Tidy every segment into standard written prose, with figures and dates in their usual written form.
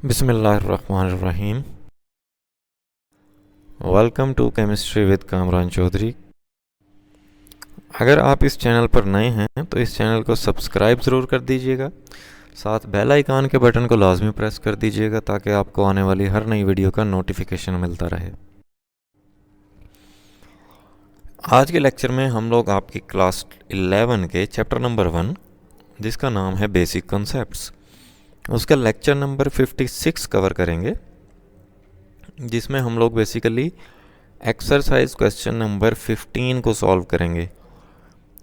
बिस्मिल्लाहिर्रहमानिर्रहीम। Welcome to chemistry with Kamran Chaudhary. अगर आप इस चैनल पर नए हैं तो इस चैनल को सब्सक्राइब ज़रूर कर दीजिएगा, साथ बेल आइकन के बटन को लाजमी प्रेस कर दीजिएगा ताकि आपको आने वाली हर नई वीडियो का नोटिफिकेशन मिलता रहे। आज के लेक्चर में हम लोग आपकी क्लास 11 के चैप्टर नंबर 1 जिसका नाम है बेसिक कॉन्सेप्ट्स, उसका लेक्चर नंबर 56 कवर करेंगे, जिसमें हम लोग बेसिकली एक्सरसाइज क्वेश्चन नंबर 15 को सॉल्व करेंगे।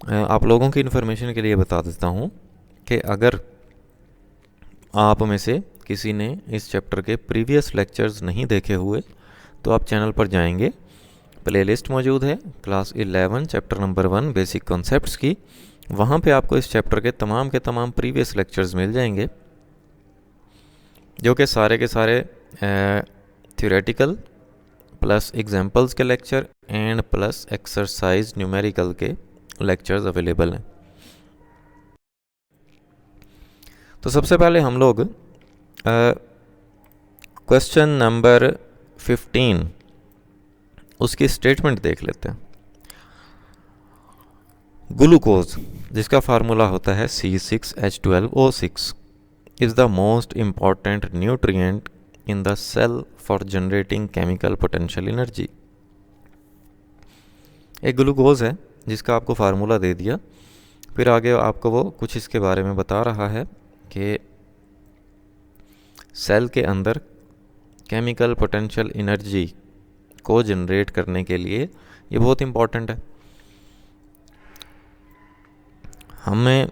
आप लोगों की इन्फॉर्मेशन के लिए बता देता हूँ कि अगर आप में से किसी ने इस चैप्टर के प्रीवियस लेक्चर्स नहीं देखे हुए तो आप चैनल पर जाएंगे, प्लेलिस्ट मौजूद है class 11 chapter number 1 basic concepts की। वहाँ पे आपको इस चैप्टर के तमाम प्रीवियस लेक्चर्स मिल जाएंगे, जो कि सारे के सारे थ्योरेटिकल प्लस एग्जाम्पल्स के lecture and plus exercise numerical के लेक्चर्स अवेलेबल हैं। तो सबसे पहले हम लोग क्वेश्चन नंबर 15 उसकी स्टेटमेंट देख लेते हैं। ग्लूकोज, जिसका फार्मूला होता है C6H12O6, is the most important nutrient in the cell for generating chemical potential energy. एक ग्लूकोज है जिसका आपको फार्मूला दे दिया, फिर आगे आपको वो कुछ इसके बारे में बता रहा है कि सेल के अंदर केमिकल पोटेंशियल एनर्जी को जनरेट करने के लिए ये बहुत इम्पॉर्टेंट है। हमें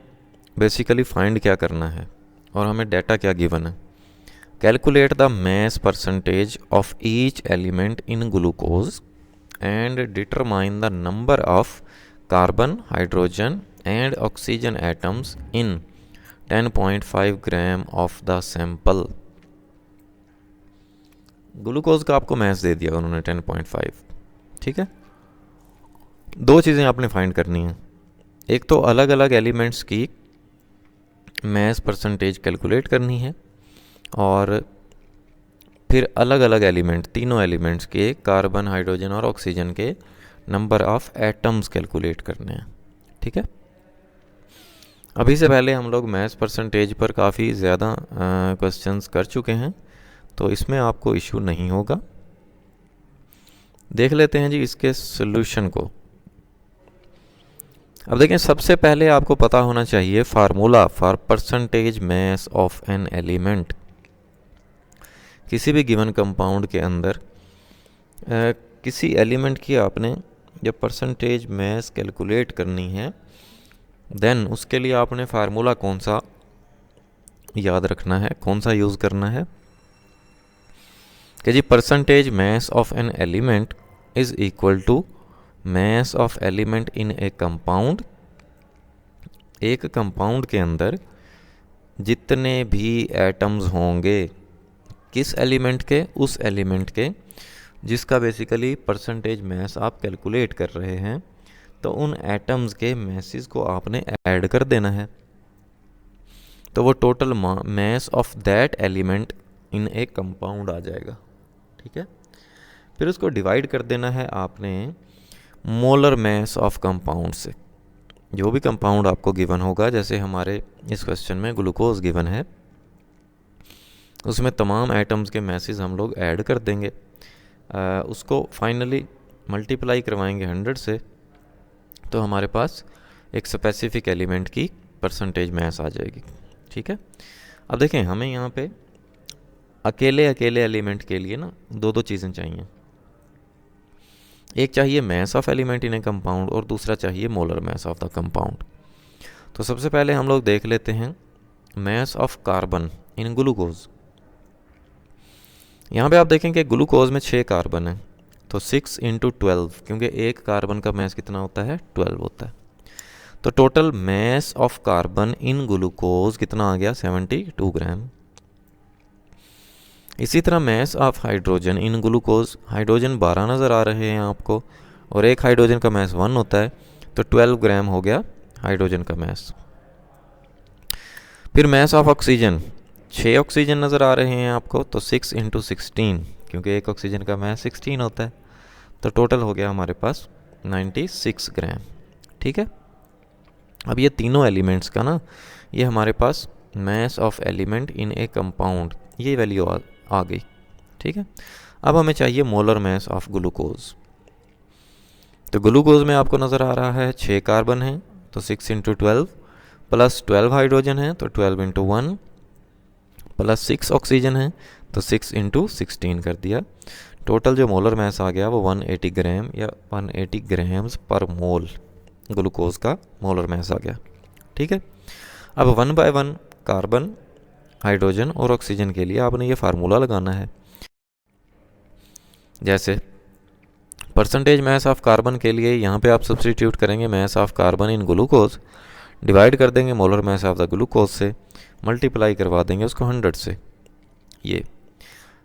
बेसिकली फाइंड क्या करना है और हमें डाटा क्या गिवन है। Calculate the mass percentage of each element in glucose and determine the number of carbon, hydrogen and oxygen atoms in 10.5 gram of the sample। Glucose का आपको मैस दे दिया उन्होंने 10.5, ठीक है। दो चीज़ें आपने फाइंड करनी है, एक तो अलग अलग एलिमेंट्स की मैस परसेंटेज कैलकुलेट करनी है और फिर अलग अलग एलिमेंट, तीनों एलिमेंट्स के कार्बन, हाइड्रोजन और ऑक्सीजन के नंबर ऑफ एटम्स कैलकुलेट करने हैं, ठीक है। अभी से पहले हम लोग मैस परसेंटेज पर काफ़ी ज़्यादा क्वेश्चंस कर चुके हैं, तो इसमें आपको इशू नहीं होगा। देख लेते हैं जी इसके सॉल्यूशन को। अब देखें, सबसे पहले आपको पता होना चाहिए formula for percentage mass of an element. किसी भी गिवन कंपाउंड के अंदर किसी एलिमेंट की आपने जब परसेंटेज मैस कैलकुलेट करनी है, देन उसके लिए आपने फार्मूला कौन सा याद रखना है, कौन सा यूज़ करना है कि जी percentage mass of an element is equal to mass of element in a compound. एक कंपाउंड के अंदर जितने भी एटम्स होंगे, किस एलिमेंट के, उस एलिमेंट के जिसका बेसिकली परसेंटेज मैस आप कैलकुलेट कर रहे हैं, तो उन एटम्स के मैसेस को आपने ऐड कर देना है, तो वो total mass of that element in a compound आ जाएगा, ठीक है। फिर उसको डिवाइड कर देना है आपने मोलर मैस ऑफ कंपाउंड से। जो भी कंपाउंड आपको गिवन होगा, जैसे हमारे इस क्वेश्चन में ग्लूकोज गिवन है, उसमें तमाम एटम्स के मैसेज हम लोग ऐड कर देंगे, उसको फाइनली मल्टीप्लाई करवाएंगे 100 से, तो हमारे पास एक स्पेसिफिक एलिमेंट की परसेंटेज मैस आ जाएगी, ठीक है। अब देखें, हमें यहाँ पे अकेले एलिमेंट के लिए ना दो चीज़ें चाहिए। एक चाहिए mess of element in a compound और दूसरा चाहिए molar mass of the compound. तो सबसे पहले हम लोग देख लेते हैं mass of carbon in glucose. यहाँ पे आप देखें कि ग्लूकोज में 6 कार्बन है, तो 6 × 12, क्योंकि एक कार्बन का मैस कितना होता है, 12 होता है। तो total mass of carbon in glucose कितना आ गया, 72 ग्राम। इसी तरह mass of hydrogen in glucose, hydrogen 12 नज़र आ रहे हैं आपको, और एक हाइड्रोजन का मैस 1 होता है, तो 12 ग्राम हो गया हाइड्रोजन का मैस। फिर मैस ऑफ ऑक्सीजन, 6 ऑक्सीजन नज़र आ रहे हैं आपको, तो 6 इंटू 16, क्योंकि एक ऑक्सीजन का मास 16 होता है, तो टोटल हो गया हमारे पास 96 ग्राम। ठीक है, अब ये तीनों एलिमेंट्स का ना, ये हमारे पास mass of element in a compound, ये वैल्यू आ गई। ठीक है, अब हमें चाहिए मोलर मास ऑफ ग्लूकोज। तो ग्लूकोज में आपको नज़र आ रहा है 6 कार्बन है, तो 6 इंटू 12 प्लस 12 हाइड्रोजन है, तो 12 इंटू 1 प्लस 6 ऑक्सीजन है, तो 6 इंटू 16 कर दिया। टोटल जो मोलर मास आ गया वो 180 ग्राम या 180 ग्राम्स पर मोल ग्लूकोज का मोलर मास आ गया। ठीक है, अब 1 बाय 1 कार्बन, हाइड्रोजन और ऑक्सीजन के लिए आपने ये फार्मूला लगाना है। जैसे परसेंटेज मास ऑफ कार्बन के लिए यहाँ पे आप सब्सटीट्यूट करेंगे mass of carbon in glucose, divide कर देंगे molar mass of the glucose से, मल्टीप्लाई करवा देंगे उसको 100 से। ये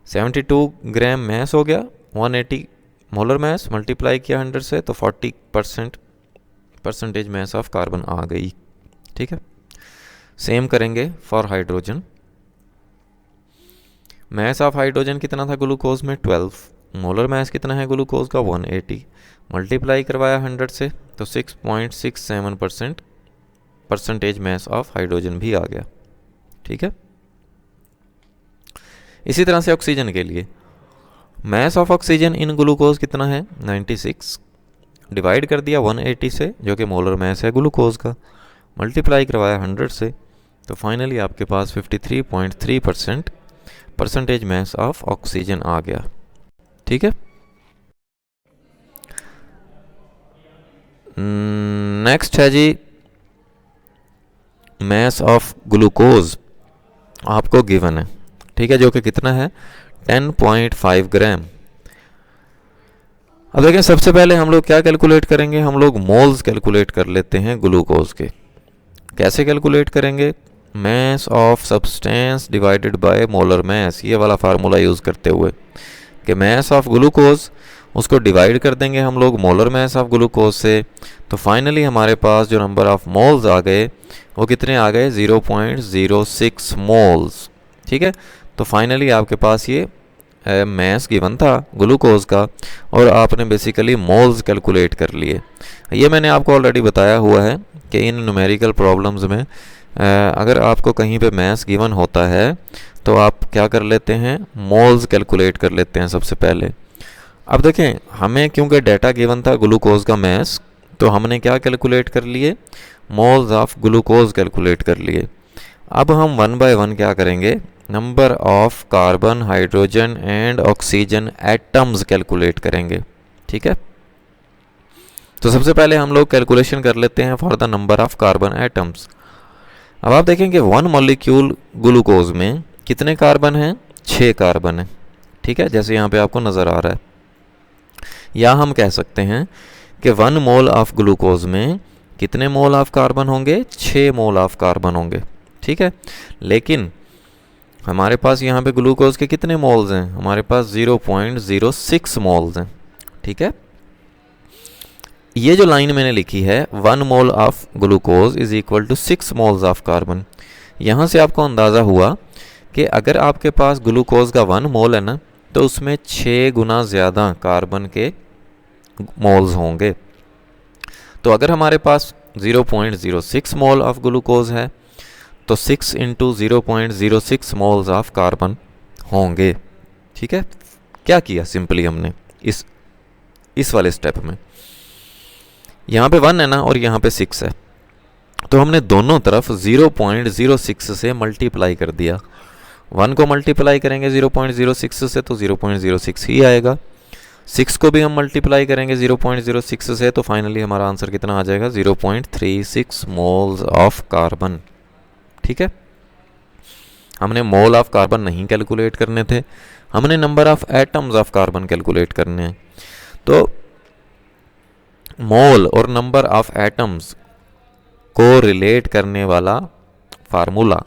72 ग्राम मास हो गया, 180 मोलर मास मल्टीप्लाई किया 100 से, तो 40% परसेंटेज मास ऑफ कार्बन आ गई। ठीक है, सेम करेंगे for hydrogen. Mass of hydrogen कितना था ग्लूकोज में 12, मोलर मास कितना है ग्लूकोज का 180, मल्टीप्लाई करवाया 100 से, तो 6.67% परसेंटेज मास ऑफ हाइड्रोजन भी आ गया। ठीक है, इसी तरह से ऑक्सीजन के लिए mass of oxygen in glucose कितना है 96, डिवाइड कर दिया 180 से जो कि मोलर मास है ग्लूकोज का, मल्टीप्लाई करवाया 100 से, तो फाइनली आपके पास 53.3% परसेंटेज मास ऑफ ऑक्सीजन आ गया। ठीक है, नेक्स्ट है जी मास ऑफ ग्लूकोज आपको गिवन है। ठीक है, जो कि कितना है 10.5 ग्राम। अब देखें, सबसे पहले हम लोग क्या कैलकुलेट करेंगे, हम लोग मोल्स कैलकुलेट कर लेते हैं ग्लूकोज के। कैसे कैलकुलेट करेंगे, mass of substance divided by molar mass, ये वाला फार्मूला यूज़ करते हुए कि मास ऑफ ग्लूकोज उसको डिवाइड कर देंगे हम लोग मोलर मास ऑफ ग्लूकोज से, तो फाइनली हमारे पास जो नंबर ऑफ मोल्स आ गए वो कितने आ गए 0.06 मोल्स। ठीक है, तो फाइनली आपके पास ये मास गिवन था ग्लूकोज का और आपने बेसिकली मोल्स कैलकुलेट कर लिए। ये मैंने आपको ऑलरेडी बताया हुआ है कि इन न्यूमेरिकल प्रॉब्लम्स में अगर आपको कहीं पे मास गिवन होता है तो आप क्या कर लेते हैं, मोल्स कैलकुलेट कर लेते हैं सबसे पहले। अब देखें, हमें क्योंकि डाटा गिवन था ग्लूकोज का मास, तो हमने क्या कैलकुलेट कर लिए, मोल्स ऑफ ग्लूकोज कैलकुलेट कर लिए। अब हम 1 बाय 1 क्या करेंगे, number of carbon, hydrogen and oxygen atoms calculate करेंगे। ठीक है, तो सबसे पहले हम लोग कैलकुलेशन कर लेते हैं for the number of carbon atoms. अब आप देखेंगे 1 मॉलिक्यूल ग्लूकोज में कितने कार्बन हैं, 6 कार्बन है। ठीक है, जैसे यहाँ पे आपको नज़र आ रहा है, या हम कह सकते हैं कि 1 मोल ऑफ ग्लूकोज में कितने मोल ऑफ कार्बन होंगे, 6 मोल ऑफ कार्बन होंगे। ठीक है, लेकिन हमारे पास यहाँ पे ग्लूकोज के कितने मोल्स हैं, हमारे पास 0.06 मोल्स हैं। ठीक है, ये जो लाइन मैंने लिखी है 1 mole of glucose is equal to 6 moles of carbon, यहाँ से आपको अंदाज़ा हुआ कि अगर आपके पास ग्लूकोज का 1 मोल है ना, तो उसमें 6 गुना ज़्यादा कार्बन के मोल्स होंगे। तो अगर हमारे पास 0.06 मोल ऑफ ग्लूकोज है तो 6 इंटू 0.06 मोल्स ऑफ कार्बन होंगे। ठीक है, क्या किया सिंपली हमने इस वाले स्टेप में, यहाँ पे 1 है ना और यहाँ पे 6 है, तो हमने दोनों तरफ 0.06 से मल्टीप्लाई कर दिया। 1 को मल्टीप्लाई करेंगे 0.06 से तो 0.06 ही आएगा, 6 को भी हम मल्टीप्लाई करेंगे 0.06 से, तो फाइनली हमारा आंसर कितना आ जाएगा 0.36 मोल्स ऑफ कार्बन। ठीक है, हमने मोल ऑफ कार्बन नहीं कैलकुलेट करने थे, हमने number of atoms of carbon calculate करने हैं। तो मोल और नंबर ऑफ एटम्स को रिलेट करने वाला फार्मूला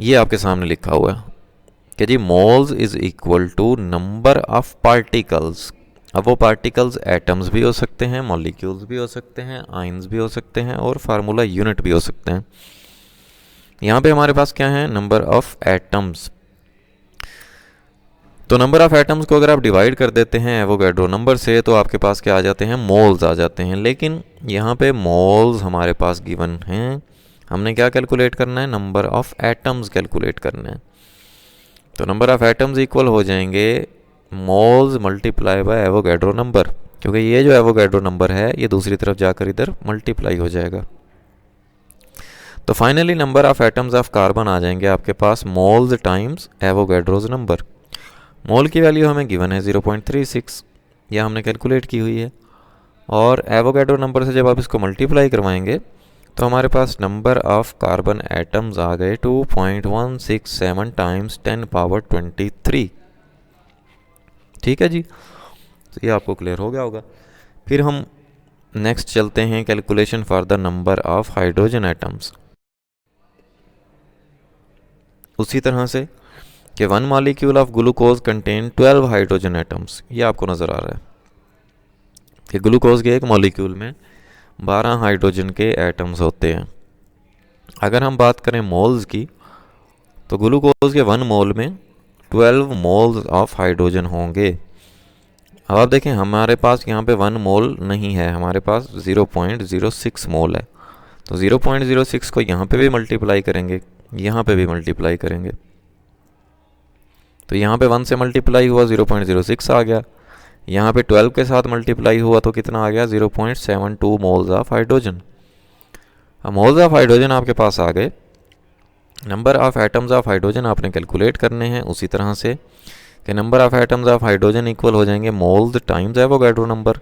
ये आपके सामने लिखा हुआ है कि जी moles is equal to number of particles. अब वो पार्टिकल्स एटम्स भी हो सकते हैं, मॉलिक्यूल्स भी हो सकते हैं, आयंस भी हो सकते हैं और फार्मूला यूनिट भी हो सकते हैं। यहाँ पे हमारे पास क्या है, नंबर ऑफ एटम्स। तो नंबर ऑफ एटम्स को अगर आप डिवाइड कर देते हैं एवोगैड्रो नंबर से तो आपके पास क्या आ जाते हैं, मोल्स आ जाते हैं। लेकिन यहाँ पे मोल्स हमारे पास गिवन हैं, हमने क्या कैलकुलेट करना है, नंबर ऑफ एटम्स कैलकुलेट करना है। तो नंबर ऑफ एटम्स इक्वल हो जाएंगे moles multiply by Avogadro number, क्योंकि ये जो एवोगैड्रो नंबर है ये दूसरी तरफ जाकर इधर मल्टीप्लाई हो जाएगा। तो finally number of atoms of carbon आ जाएंगे आपके पास moles times Avogadro's number. Mole की वैल्यू हमें गिवन है 0.36, यह हमने कैलकुलेट की हुई है, और एवोगैड्रो नंबर से जब आप इसको मल्टीप्लाई करवाएंगे तो हमारे पास नंबर ऑफ कार्बन एटम्स आ गए 2.167 टाइम्स 10 पावर 23। ठीक है जी, तो ये आपको क्लियर हो गया होगा। फिर हम नेक्स्ट चलते हैं calculation for the number of hydrogen atoms. उसी तरह से कि 1 molecule of glucose contain 12 hydrogen atoms, ये आपको नज़र आ रहा है कि ग्लूकोज के एक मॉलिक्यूल में 12 हाइड्रोजन के एटम्स होते हैं। अगर हम बात करें मोल्स की तो ग्लूकोज के 1 मोल में 12 मोल्स ऑफ हाइड्रोजन होंगे। अब आप देखें हमारे पास यहाँ पे 1 मोल नहीं है, हमारे पास 0.06 मोल है। तो 0.06 को यहाँ पे भी मल्टीप्लाई करेंगे, यहाँ पे भी मल्टीप्लाई करेंगे, तो यहाँ पे 1 से मल्टीप्लाई हुआ 0.06 आ गया, यहाँ पे 12 के साथ मल्टीप्लाई हुआ तो कितना आ गया, 0.72 मोल्स ऑफ हाइड्रोजन। अब मोल्स ऑफ हाइड्रोजन आपके पास आ गए, number of atoms of hydrogen आपने कैलकुलेट करने हैं उसी तरह से कि number of atoms of hydrogen equal हो जाएंगे moles times Avogadro number.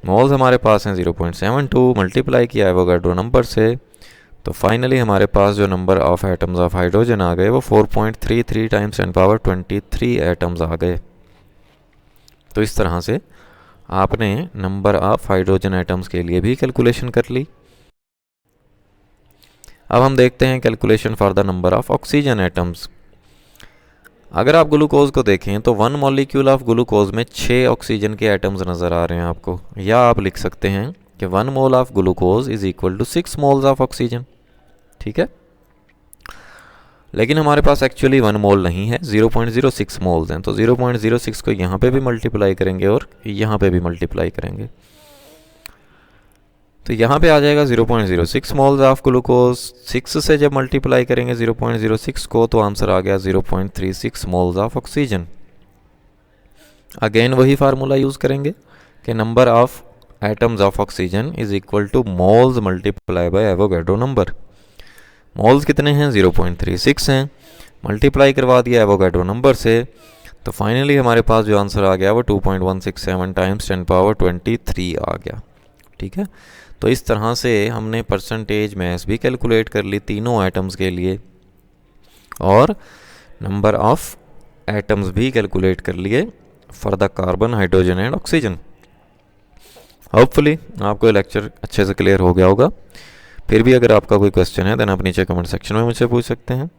Moles हमारे पास हैं 0.72, मल्टीप्लाई किया एवोगैड्रो नंबर से, तो फाइनली हमारे पास जो number of atoms of hydrogen आ गए वो 4.33 टाइम्स 10 पावर 23 एटम्स आ गए। तो इस तरह से आपने नंबर ऑफ हाइड्रोजन एटम्स के लिए भी कैलकुलेशन कर ली। अब हम देखते हैं calculation for the number of oxygen atoms. अगर आप ग्लूकोज को देखें तो 1 मॉलिक्यूल ऑफ ग्लूकोज में 6 ऑक्सीजन के एटम्स नज़र आ रहे हैं आपको, या आप लिख सकते हैं कि 1 mole of glucose is equal to 6 moles of oxygen. ठीक है, लेकिन हमारे पास एक्चुअली 1 मोल नहीं है, 0.06 मोल्स हैं। तो 0.06 को यहाँ पे भी मल्टीप्लाई करेंगे और यहाँ पे भी मल्टीप्लाई करेंगे, तो यहाँ पे आ जाएगा 0.06 मोल्स ऑफ ग्लूकोज। 6 से जब मल्टीप्लाई करेंगे 0.06 को तो आंसर आ गया 0.36 मोल्स ऑफ ऑक्सीजन। अगेन वही फार्मूला यूज़ करेंगे कि number of atoms of oxygen is equal two moles multiply by Avogadro number. Moles कितने हैं, 0.36 हैं, मल्टीप्लाई करवा दिया एवोगैड्रो नंबर से, तो फाइनली हमारे पास जो आंसर आ गया वो 2.167 टाइम्स 10 पावर 23 आ गया। ठीक है, तो इस तरह से हमने परसेंटेज मैस भी कैलकुलेट कर ली तीनों एटम्स के लिए और नंबर ऑफ एटम्स भी कैलकुलेट कर लिए for the carbon, hydrogen and oxygen. Hopefully आपको ये लेक्चर अच्छे से क्लियर हो गया होगा। फिर भी अगर आपका कोई क्वेश्चन है देन आप नीचे कमेंट सेक्शन में मुझसे पूछ सकते हैं।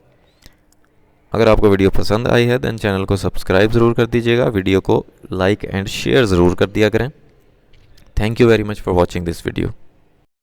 अगर आपको वीडियो पसंद आई है देन चैनल को सब्सक्राइब ज़रूर कर दीजिएगा, वीडियो को लाइक एंड शेयर ज़रूर कर दिया करें। Thank you very much for watching this video.